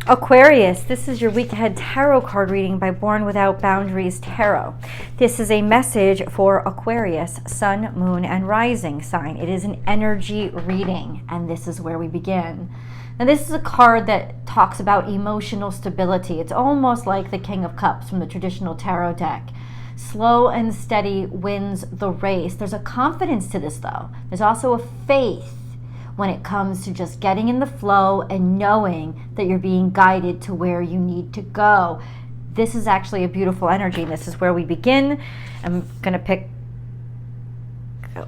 Aquarius, this is your week ahead tarot card reading by Born Without Boundaries Tarot. This is a message for Aquarius, sun, moon, and rising sign. It is an energy reading, and this is where we begin. Now, this is a card that talks about emotional stability. It's almost like the King of Cups from the traditional tarot deck. Slow and steady wins the race. There's a confidence to this, though. There's also a faith when it comes to just getting in the flow and knowing that you're being guided to where you need to go. This is actually a beautiful energy. This is where we begin. I'm gonna pick,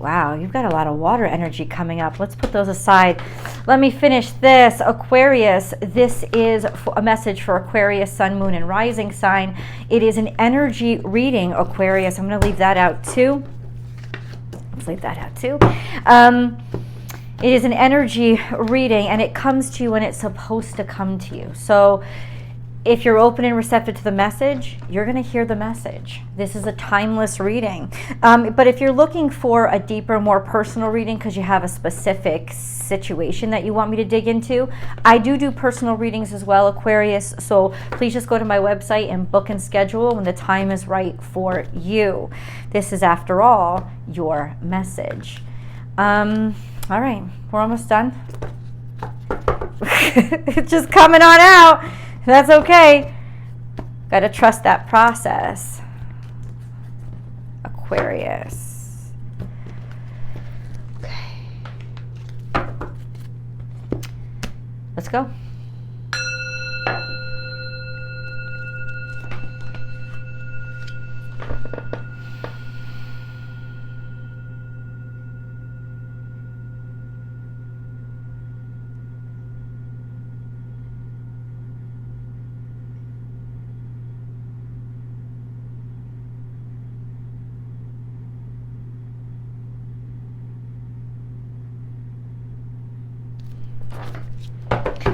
wow, you've got a lot of water energy coming up. Let's put those aside. Let me finish this. Aquarius, this is a message for Aquarius, sun, moon, and rising sign. It is an energy reading, Aquarius. I'm gonna leave that out too. Let's leave that out too. It is an energy reading, and it comes to you when it's supposed to come to you. So if you're open and receptive to the message, you're going to hear the message. This is a timeless reading. But if you're looking for a deeper, more personal reading because you have a specific situation that you want me to dig into, I do personal readings as well, Aquarius. So please just go to my website and book and schedule when the time is right for you. This is, after all, your message. All right, we're almost done. It's just coming on out. That's okay. Got to trust that process. Aquarius. Okay. Let's go.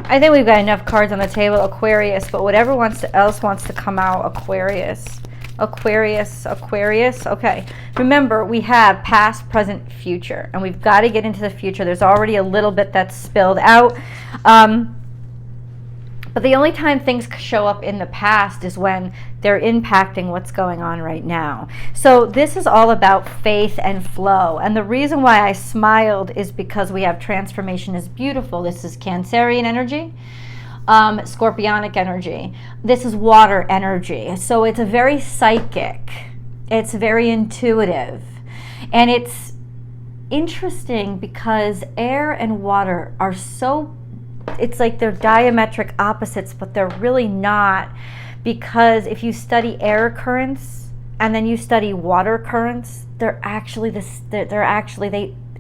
I think we've got enough cards on the table, Aquarius, but whatever else wants to come out, Aquarius. Aquarius, Aquarius. Okay. Remember, we have past, present, future, and we've got to get into the future. There's already a little bit that's spilled out. But the only time things show up in the past is when they're impacting what's going on right now. So this is all about faith and flow. And the reason why I smiled is because we have transformation is beautiful. This is Cancerian energy, Scorpionic energy. This is water energy. So it's a very psychic. It's very intuitive. And it's interesting because air and water are so, it's like they're diametric opposites, but they're really not, because if you study air currents and then you study water currents, they're actually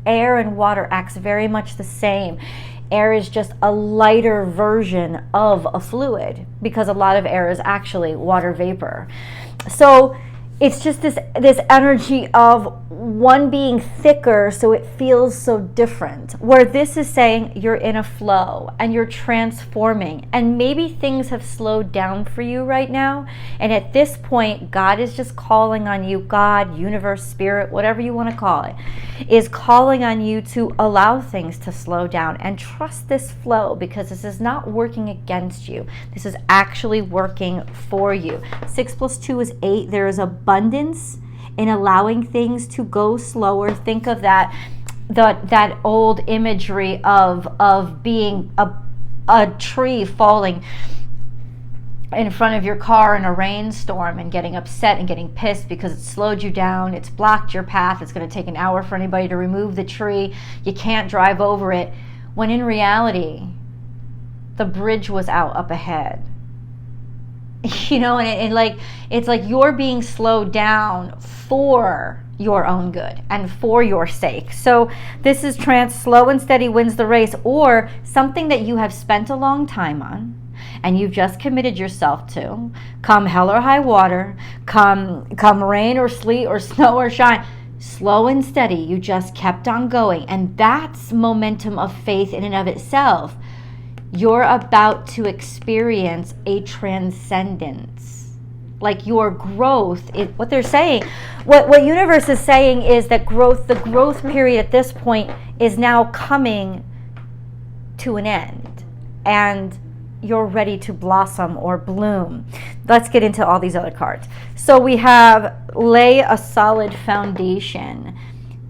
air and water acts very much the same. Air is just a lighter version of a fluid because a lot of air is actually water vapor. So it's just this energy of one being thicker, so it feels so different. Where this is saying you're in a flow and you're transforming, and maybe things have slowed down for you right now. And at this point, God is just calling on you. God, universe, spirit, whatever you want to call it, is calling on you to allow things to slow down and trust this flow, because this is not working against you. This is actually working for you. 6 + 2 is 8. There is abundance in allowing things to go slower. Think of that old imagery of being a tree falling in front of your car in a rainstorm and getting upset and getting pissed because it slowed you down, it's blocked your path, it's going to take an hour for anybody to remove the tree, you can't drive over it, when in reality the bridge was out up ahead. You know, and like, it's like you're being slowed down for your own good and for your sake. So this is slow and steady wins the race, or something that you have spent a long time on and you've just committed yourself to, come hell or high water, come rain or sleet or snow or shine, slow and steady, you just kept on going. And that's momentum of faith in and of itself. You're about to experience a transcendence. Like your growth, what they're saying, what universe is saying is that the growth period at this point is now coming to an end. And you're ready to blossom or bloom. Let's get into all these other cards. So we have lay a solid foundation.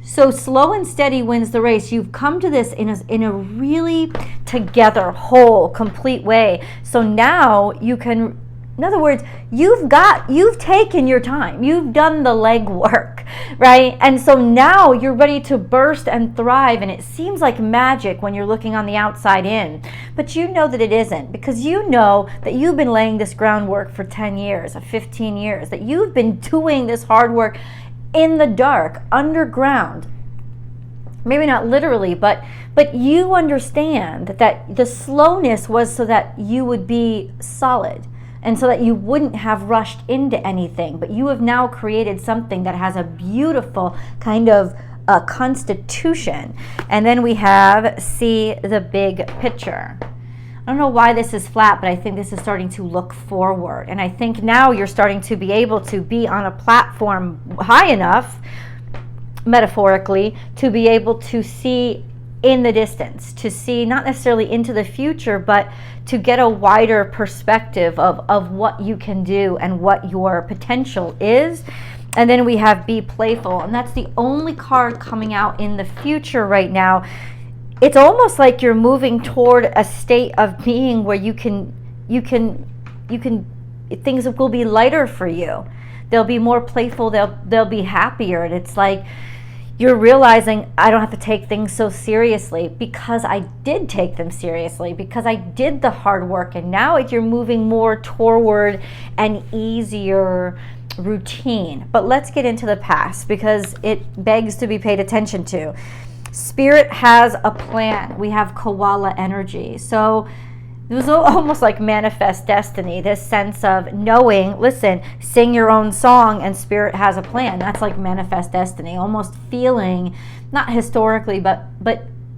So slow and steady wins the race. You've come to this in a really together, whole, complete way. So now you can, in other words, you've taken your time. You've done the legwork, right? And so now you're ready to burst and thrive. And it seems like magic when you're looking on the outside in. But you know that it isn't, because you know that you've been laying this groundwork for 10 years, 15 years, that you've been doing this hard work in the dark, underground. Maybe not literally, but you understand that the slowness was so that you would be solid and so that you wouldn't have rushed into anything. But you have now created something that has a beautiful kind of constitution. And then we have see the big picture. I don't know why this is flat, but I think this is starting to look forward. And I think now you're starting to be able to be on a platform high enough, metaphorically, to be able to see in the distance, to see not necessarily into the future, but to get a wider perspective of what you can do and what your potential is. And then we have be playful, and that's the only card coming out in the future right now. It's almost like you're moving toward a state of being where you can things will be lighter for you. They'll be more playful, they'll be happier. And it's like you're realizing, I don't have to take things so seriously, because I did take them seriously, because I did the hard work. And now you're moving more toward an easier routine. But let's get into the past, because it begs to be paid attention to. Spirit has a plan. We have koala energy. So it was almost like manifest destiny, this sense of knowing, listen, sing your own song and Spirit has a plan. That's like manifest destiny, almost feeling, not historically, but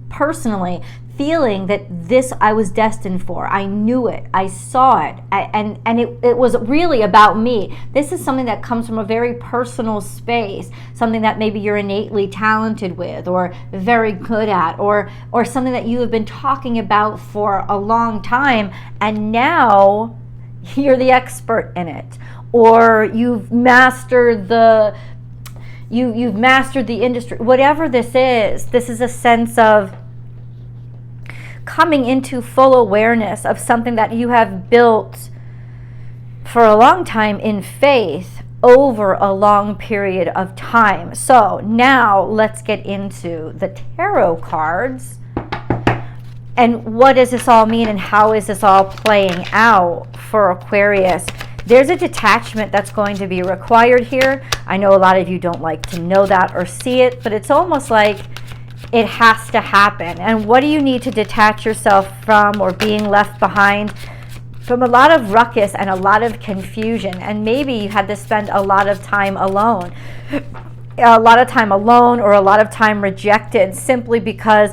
personally, feeling that this I was destined for. I knew it. I saw it. And it was really about me. This is something that comes from a very personal space, something that maybe you're innately talented with or very good at, or something that you have been talking about for a long time, and now you're the expert in it, or you've mastered you've mastered the industry. Whatever this is a sense of coming into full awareness of something that you have built for a long time in faith over a long period of time. So now let's get into the tarot cards. And what does this all mean, and how is this all playing out for Aquarius? There's a detachment that's going to be required here. I know a lot of you don't like to know that or see it, but it's almost like it has to happen. And what do you need to detach yourself from, or being left behind? From a lot of ruckus and a lot of confusion. And maybe you had to spend a lot of time alone. A lot of time alone, or a lot of time rejected, simply because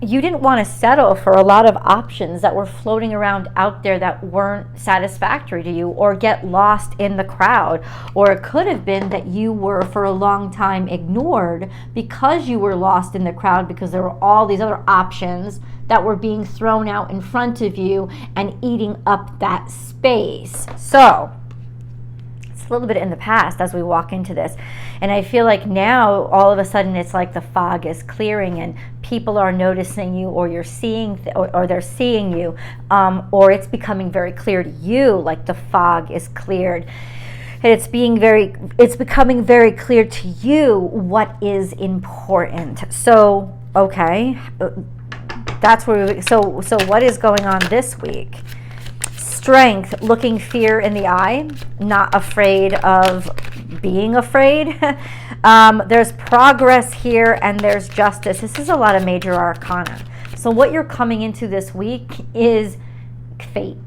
you didn't want to settle for a lot of options that were floating around out there that weren't satisfactory to you, or get lost in the crowd. Or it could have been that you were for a long time ignored because you were lost in the crowd, because there were all these other options that were being thrown out in front of you and eating up that space. So it's a little bit in the past as we walk into this. And I feel like now all of a sudden it's like the fog is clearing and people are noticing you, or you're seeing, or they're seeing you, or it's becoming very clear to you, like the fog is cleared. And it's becoming very clear to you what is important. So, okay, that's where so what is going on this week? Strength, looking fear in the eye, not afraid of being afraid. There's progress here, and there's justice. This is a lot of major arcana. So what you're coming into this week is fate.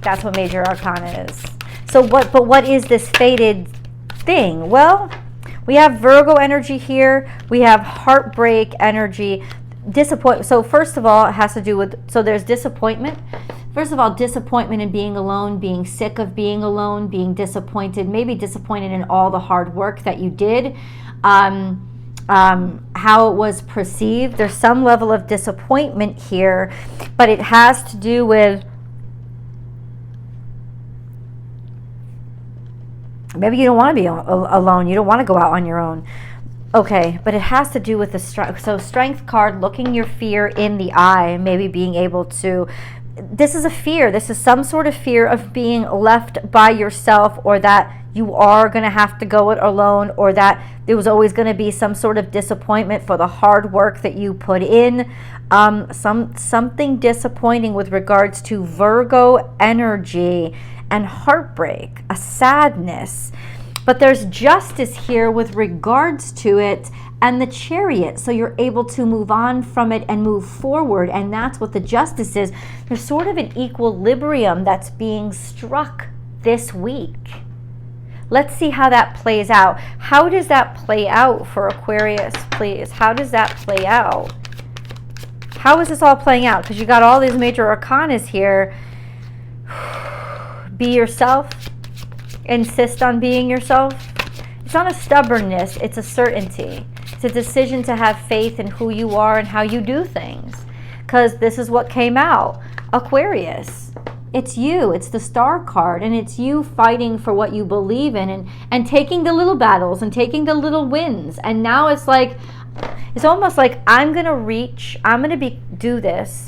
That's what major arcana is. So what is this fated thing? Well, we have Virgo energy here. We have heartbreak energy. Disappointment. So first of all, it has to do with, so there's disappointment. First of all, disappointment in being alone, being sick of being alone, being disappointed, maybe disappointed in all the hard work that you did. how it was perceived. There's some level of disappointment here, but it has to do with maybe you don't want to be alone. You don't want to go out on your own. Okay, but it has to do with the strength. So strength card, looking your fear in the eye, maybe being able to, this is a fear. This is some sort of fear of being left by yourself, or that you are going to have to go it alone, or that there was always going to be some sort of disappointment for the hard work that you put in. Something disappointing with regards to Virgo energy and heartbreak, a sadness. But there's justice here with regards to it, and the Chariot. So you're able to move on from it and move forward. And that's what the justice is. There's sort of an equilibrium that's being struck this week. Let's see how that plays out. How does that play out for Aquarius, please? How does that play out? How is this all playing out? Because you got all these major arcanas here. Be yourself. Insist on being yourself. It's not a stubbornness, it's a certainty. It's a decision to have faith in who you are and how you do things. Because this is what came out. Aquarius. It's you. It's the Star card. And it's you fighting for what you believe in, and taking the little battles and taking the little wins. And now it's like, it's almost like I'm going to reach, I'm going to do this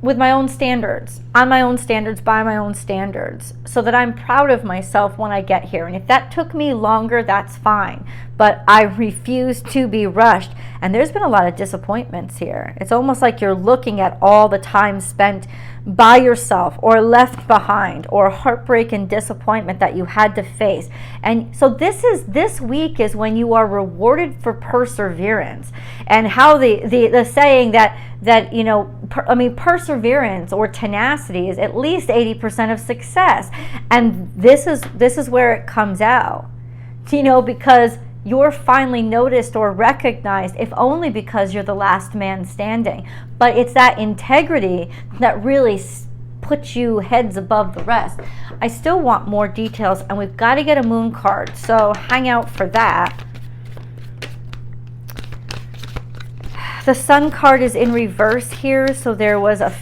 with my own standards, on my own standards, by my own standards, so that I'm proud of myself when I get here. And if that took me longer, that's fine. But I refuse to be rushed. And there's been a lot of disappointments here. It's almost like you're looking at all the time spent by yourself, or left behind, or heartbreak and disappointment that you had to face. And so this week is when you are rewarded for perseverance. And how the saying that you know, perseverance or tenacity is at least 80% of success. And this is where it comes out, you know, because you're finally noticed or recognized, if only because you're the last man standing. But it's that integrity that really puts you heads above the rest. I still want more details, and we've got to get a moon card, so hang out for that. The Sun card is in reverse here, so there was a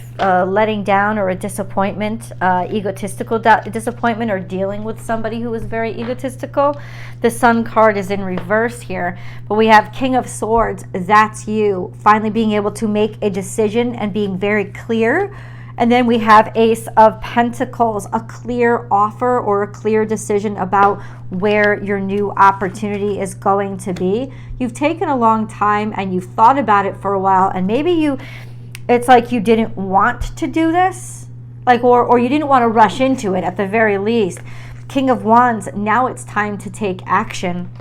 letting down or a disappointment, egotistical disappointment, or dealing with somebody who was very egotistical. The Sun card is in reverse here, but we have King of Swords. That's you finally being able to make a decision and being very clear. And then we have Ace of Pentacles, a clear offer or a clear decision about where your new opportunity is going to be. You've taken a long time and you've thought about it for a while, and maybe it's like you didn't want to do this, like, or you didn't want to rush into it at the very least. King of Wands, now it's time to take action.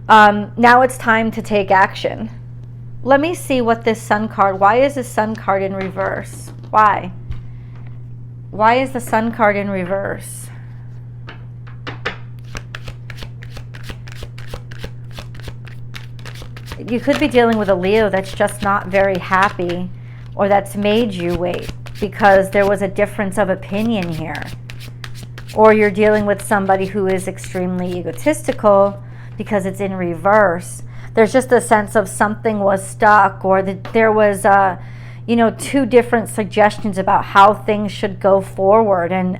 Now it's time to take action. Let me see what this Sun card, why is this Sun card in reverse? Why? Why is the Sun card in reverse? You could be dealing with a Leo that's just not very happy, or that's made you wait because there was a difference of opinion here. Or you're dealing with somebody who is extremely egotistical because it's in reverse. There's just a sense of something was stuck, or that there was, you know, two different suggestions about how things should go forward. And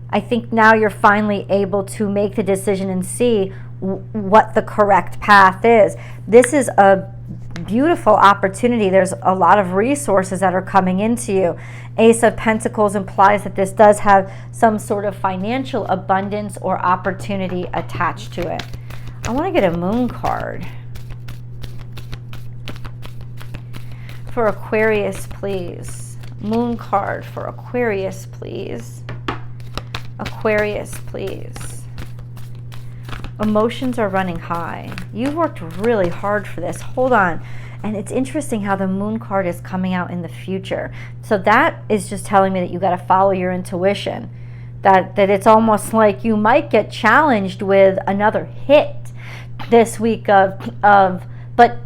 I think now you're finally able to make the decision and see what the correct path is. This is a beautiful opportunity. There's a lot of resources that are coming into you. Ace of Pentacles implies that this does have some sort of financial abundance or opportunity attached to it. I want to get a Moon card. For Aquarius, please. Moon card for Aquarius, please. Aquarius, please. Emotions are running high. You've worked really hard for this. Hold on. And it's interesting how the Moon card is coming out in the future. So that is just telling me that you got to follow your intuition. That it's almost like you might get challenged with another hit this week but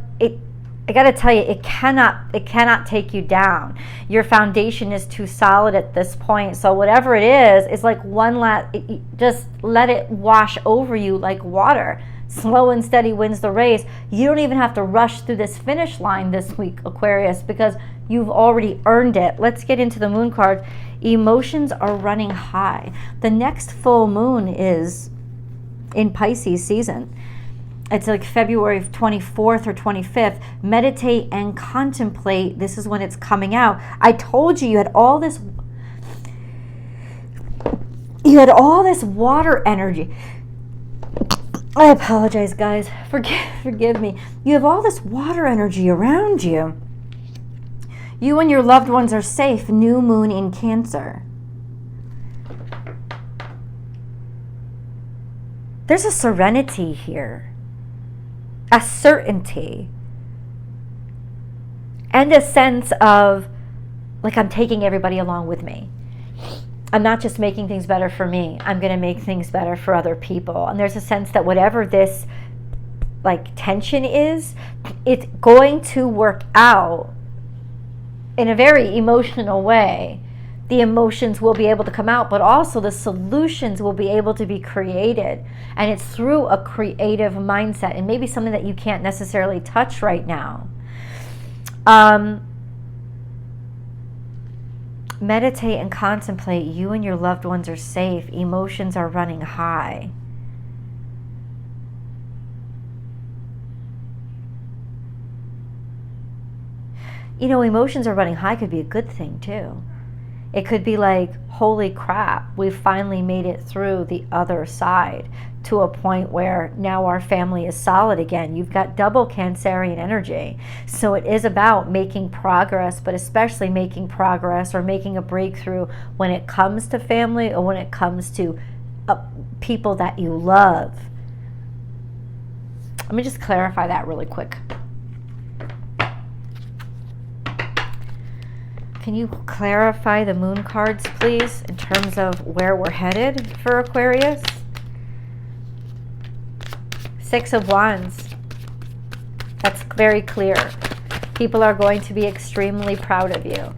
I got to tell you, it cannot take you down. Your foundation is too solid at this point. So whatever it is like one last, just let it wash over you like water. Slow and steady wins the race. You don't even have to rush through this finish line this week, Aquarius, because you've already earned it. Let's get into the moon card. Emotions are running high. The next full moon is in Pisces season. It's like February 24th or 25th. Meditate and contemplate. This is when it's coming out. I told you you had all this water energy. I apologize, guys. Forgive me. You have all this water energy around you. You and your loved ones are safe. New moon in Cancer. There's a serenity here. A certainty. And a sense of, like, I'm taking everybody along with me. I'm not just making things better for me. I'm going to make things better for other people. And there's a sense that whatever this, like, tension is, it's going to work out in a very emotional way. The emotions will be able to come out, but also the solutions will be able to be created. And it's through a creative mindset, and maybe something that you can't necessarily touch right now. Meditate and contemplate. You and your loved ones are safe. Emotions are running high. You know, emotions are running high could be a good thing too. It could be like, holy crap, we've finally made it through the other side to a point where now our family is solid again. You've got double Cancerian energy. So it is about making progress, but especially making progress or making a breakthrough when it comes to family or when it comes to people that you love. Let me just clarify that really quick. Can you clarify the moon cards, please, in terms of where we're headed for Aquarius? Six of Wands. That's very clear. People are going to be extremely proud of you.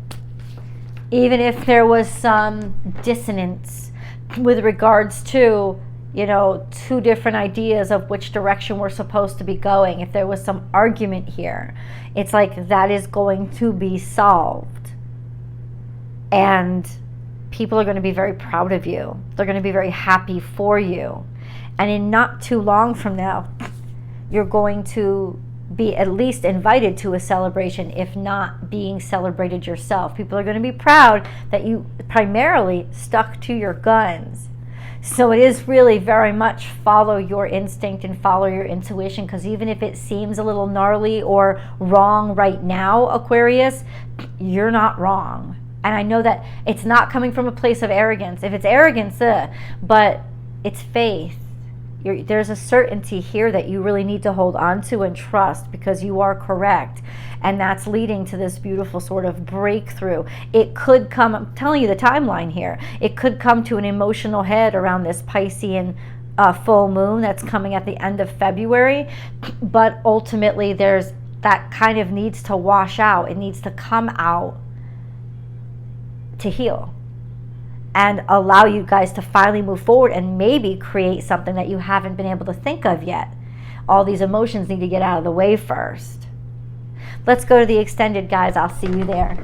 Even if there was some dissonance with regards to, you know, two different ideas of which direction we're supposed to be going. If there was some argument here, it's like that is going to be solved. And people are going to be very proud of you. They're going to be very happy for you. And in not too long from now, you're going to be at least invited to a celebration, if not being celebrated yourself. People are going to be proud that you primarily stuck to your guns. So it is really very much follow your instinct and follow your intuition, because even if it seems a little gnarly or wrong right now, Aquarius, you're not wrong. And I know that it's not coming from a place of arrogance. If it's arrogance, but it's faith. There's a certainty here that you really need to hold on to and trust, because you are correct. And that's leading to this beautiful sort of breakthrough. It could come, I'm telling you the timeline here, it could come to an emotional head around this Piscean full moon that's coming at the end of February. But ultimately, there's that kind of needs to wash out. It needs to come out to heal and allow you guys to finally move forward and maybe create something that you haven't been able to think of yet. All these emotions need to get out of the way first. Let's go to the extended, guys. I'll see you there.